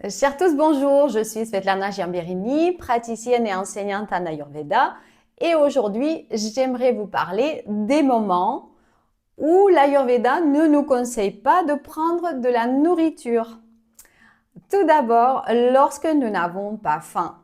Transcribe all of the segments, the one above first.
Chers tous, bonjour, je suis Svetlana Giamberini, praticienne et enseignante en Ayurveda et aujourd'hui j'aimerais vous parler des moments où l'Ayurveda ne nous conseille pas de prendre de la nourriture. Tout d'abord, lorsque nous n'avons pas faim.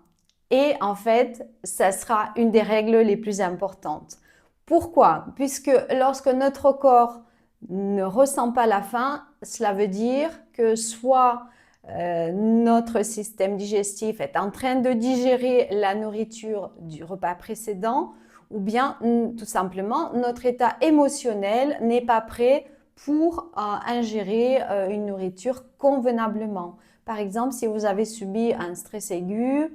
Et en fait, ça sera une des règles les plus importantes. Pourquoi? Puisque lorsque notre corps ne ressent pas la faim, cela veut dire que soit notre système digestif est en train de digérer la nourriture du repas précédent, ou bien tout simplement notre état émotionnel n'est pas prêt pour ingérer une nourriture convenablement. Par exemple, si vous avez subi un stress aigu,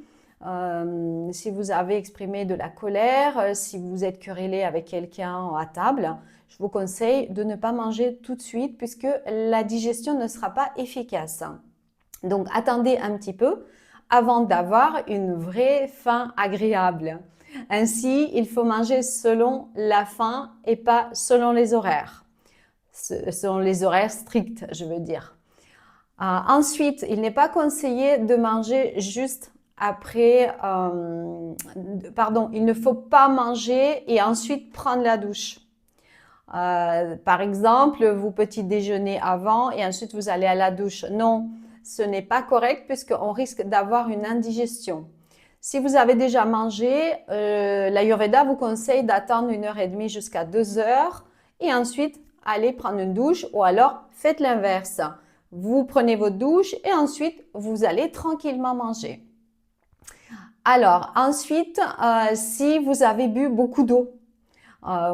si vous avez exprimé de la colère, si vous êtes querellé avec quelqu'un à table, je vous conseille de ne pas manger tout de suite puisque la digestion ne sera pas efficace. Donc, attendez un petit peu avant d'avoir une vraie faim agréable. Ainsi, il faut manger selon la faim et pas selon les horaires. Selon les horaires stricts, je veux dire. Ensuite, il n'est pas conseillé de manger juste après, il ne faut pas manger et ensuite prendre la douche. Par exemple, vous petit déjeunez avant et ensuite vous allez à la douche. Non, ce n'est pas correct puisqu'on risque d'avoir une indigestion. Si vous avez déjà mangé, l'Ayurveda vous conseille d'attendre 1h30 jusqu'à 2 heures et ensuite aller prendre une douche ou alors faites l'inverse. Vous prenez votre douche et ensuite vous allez tranquillement manger. Alors ensuite, si vous avez bu beaucoup d'eau,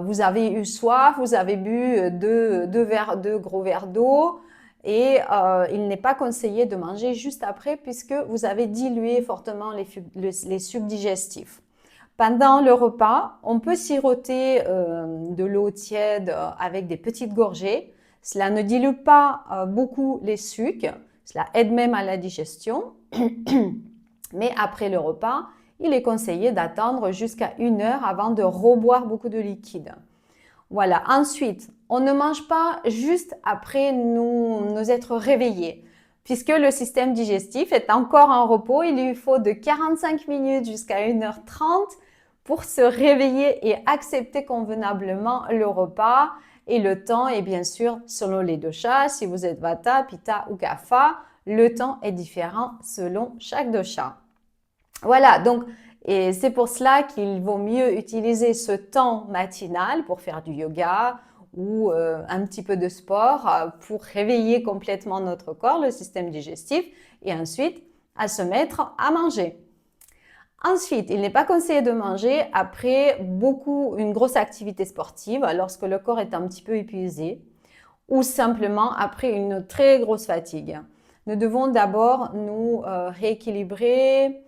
vous avez eu soif, vous avez bu deux gros verres d'eau et il n'est pas conseillé de manger juste après puisque vous avez dilué fortement les sucs digestifs. Pendant le repas, on peut siroter de l'eau tiède avec des petites gorgées. Cela ne dilue pas beaucoup les sucs, cela aide même à la digestion. Mais après le repas, il est conseillé d'attendre jusqu'à 1 heure avant de reboire beaucoup de liquide. Voilà. Ensuite, on ne mange pas juste après nous être réveillés. Puisque le système digestif est encore en repos, il lui faut de 45 minutes jusqu'à 1h30 pour se réveiller et accepter convenablement le repas. Et le temps est bien sûr selon les doshas. Si vous êtes Vata, Pitta ou Kapha, le temps est différent selon chaque dosha. Voilà, donc et c'est pour cela qu'il vaut mieux utiliser ce temps matinal pour faire du yoga ou un petit peu de sport pour réveiller complètement notre corps, le système digestif, et ensuite à se mettre à manger. Ensuite, il n'est pas conseillé de manger après une grosse activité sportive, lorsque le corps est un petit peu épuisé, ou simplement après une très grosse fatigue. Nous devons d'abord nous rééquilibrer,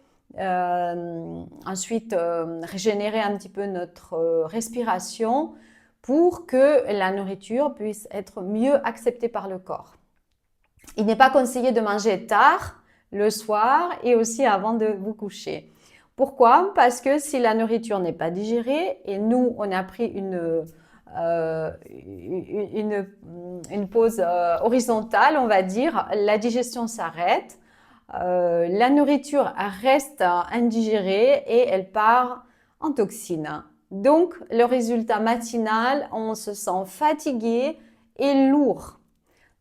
ensuite régénérer un petit peu notre respiration pour que la nourriture puisse être mieux acceptée par le corps. Il n'est pas conseillé de manger tard le soir et aussi avant de vous coucher. Pourquoi? Parce que si la nourriture n'est pas digérée et nous, on a pris une pause horizontale, on va dire, la digestion s'arrête, la nourriture reste indigérée et elle part en toxine. Donc, le résultat matinal, on se sent fatigué et lourd.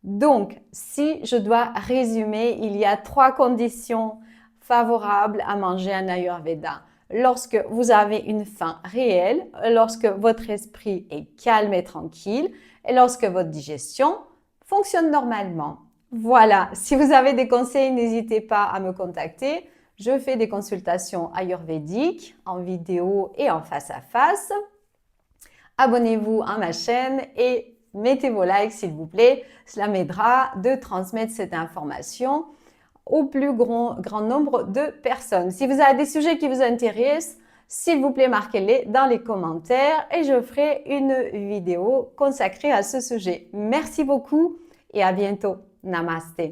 Donc, si je dois résumer, il y a 3 conditions favorables à manger en Ayurveda. Lorsque vous avez une faim réelle, lorsque votre esprit est calme et tranquille, et lorsque votre digestion fonctionne normalement. Voilà, si vous avez des conseils, n'hésitez pas à me contacter. Je fais des consultations ayurvédiques en vidéo et en face à face. Abonnez-vous à ma chaîne et mettez vos likes s'il vous plaît. Cela m'aidera de transmettre cette information au plus grand nombre de personnes. Si vous avez des sujets qui vous intéressent, s'il vous plaît, marquez-les dans les commentaires et je ferai une vidéo consacrée à ce sujet. Merci beaucoup et à bientôt. Namaste.